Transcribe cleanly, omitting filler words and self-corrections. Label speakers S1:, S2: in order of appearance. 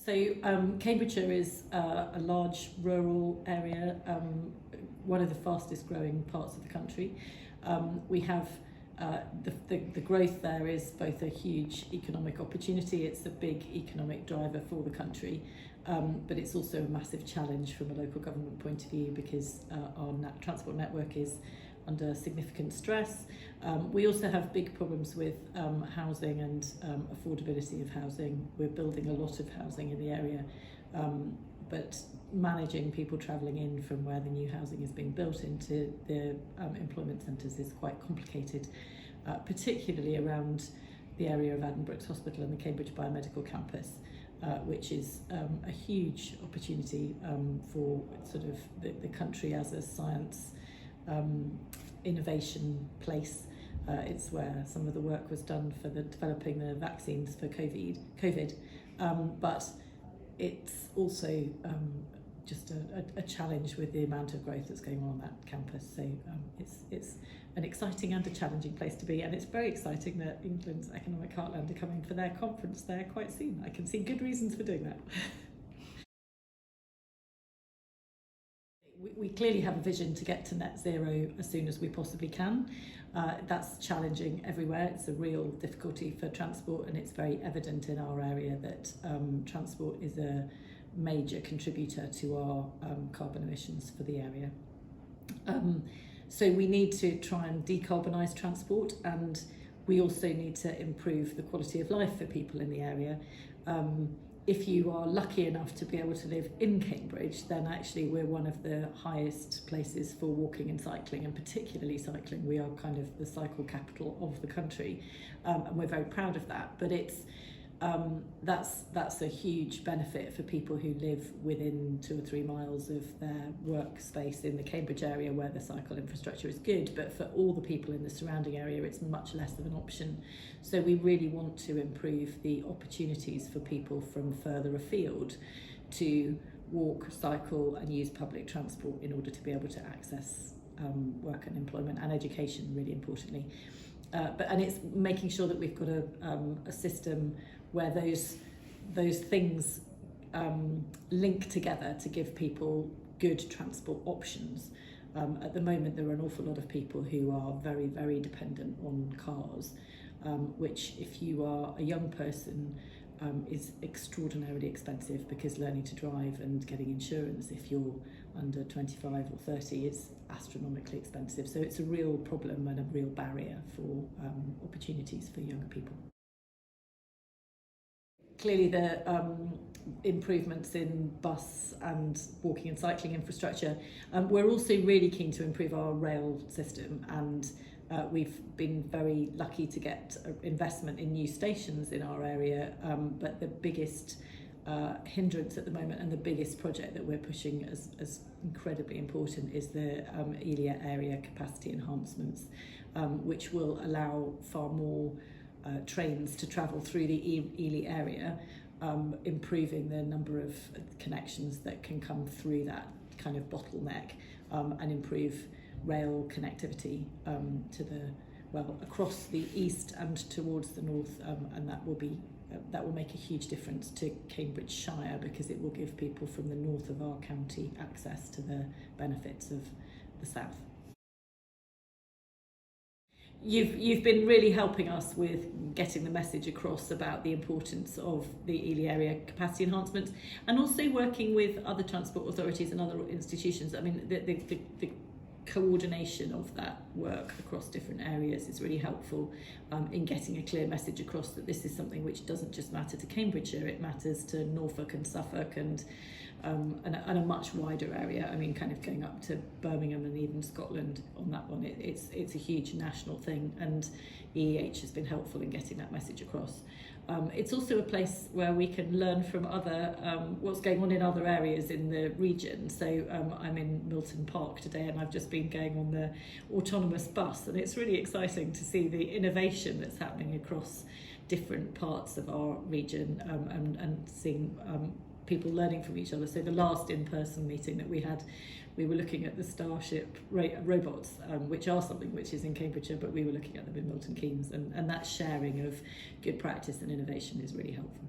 S1: So Cambridgeshire is a large rural area, one of the fastest growing parts of the country. We have the growth there is both a huge economic opportunity, it's a big economic driver for the country, but it's also a massive challenge from a local government point of view because our transport network is under significant stress. We also have big problems with housing and affordability of housing. We're building a lot of housing in the area, but managing people travelling in from where the new housing is being built into the employment centres is quite complicated, particularly around the area of Addenbrooke's Hospital and the Cambridge Biomedical Campus, which is a huge opportunity for sort of the country as a science innovation place. It's where some of the work was done for developing the vaccines for COVID, but it's also just a challenge with the amount of growth that's going on that campus. So it's an exciting and a challenging place to be, and it's very exciting that England's Economic Heartland are coming for their conference there quite soon. I can see good reasons for doing that. We clearly have a vision to get to net zero as soon as we possibly can. That's challenging everywhere. It's a real difficulty for transport, and it's very evident in our area that transport is a major contributor to our carbon emissions for the area. So we need to try and decarbonise transport, and we also need to improve the quality of life for people in the area. If you are lucky enough to be able to live in Cambridge, then actually we're one of the highest places for walking and cycling, and particularly cycling. We are kind of the cycle capital of the country, and we're very proud of that. But it's that's a huge benefit for people who live within 2 or 3 miles of their workspace in the Cambridge area where the cycle infrastructure is good, but for all the people in the surrounding area it's much less of an option. So we really want to improve the opportunities for people from further afield to walk, cycle and use public transport in order to be able to access work and employment and education, really importantly. And it's making sure that we've got a system where those things link together to give people good transport options. At the moment there are an awful lot of people who are very, very dependent on cars, which if you are a young person is extraordinarily expensive, because learning to drive and getting insurance if you're under 25 or 30 is astronomically expensive. So it's a real problem and a real barrier for opportunities for younger people. Clearly the improvements in bus and walking and cycling infrastructure. We're also really keen to improve our rail system, and we've been very lucky to get investment in new stations in our area, but the biggest hindrance at the moment and the biggest project that we're pushing as incredibly important is the Cllr area capacity enhancements, which will allow far more trains to travel through the Cllr area, improving the number of connections that can come through that kind of bottleneck, and improve rail connectivity across the east and towards the north, and that will make a huge difference to Cambridgeshire, because it will give people from the north of our county access to the benefits of the south. You've been really helping us with getting the message across about the importance of the Cllr area capacity enhancements, and also working with other transport authorities and other institutions. I mean, the coordination of that work across different areas is really helpful in getting a clear message across that this is something which doesn't just matter to Cambridgeshire, it matters to Norfolk and Suffolk and a much wider area. I mean, kind of going up to Birmingham and even Scotland on that one. It's a huge national thing, and EEH has been helpful in getting that message across. It's also a place where we can learn from other what's going on in other areas in the region. So I'm in Milton Park today, and I've just been going on the autonomous bus, and it's really exciting to see the innovation that's happening across different parts of our region, and seeing people learning from each other. So the last in-person meeting that we had, we were looking at the Starship robots, which are something which is in Cambridgeshire, but we were looking at them in Milton Keynes, and that sharing of good practice and innovation is really helpful.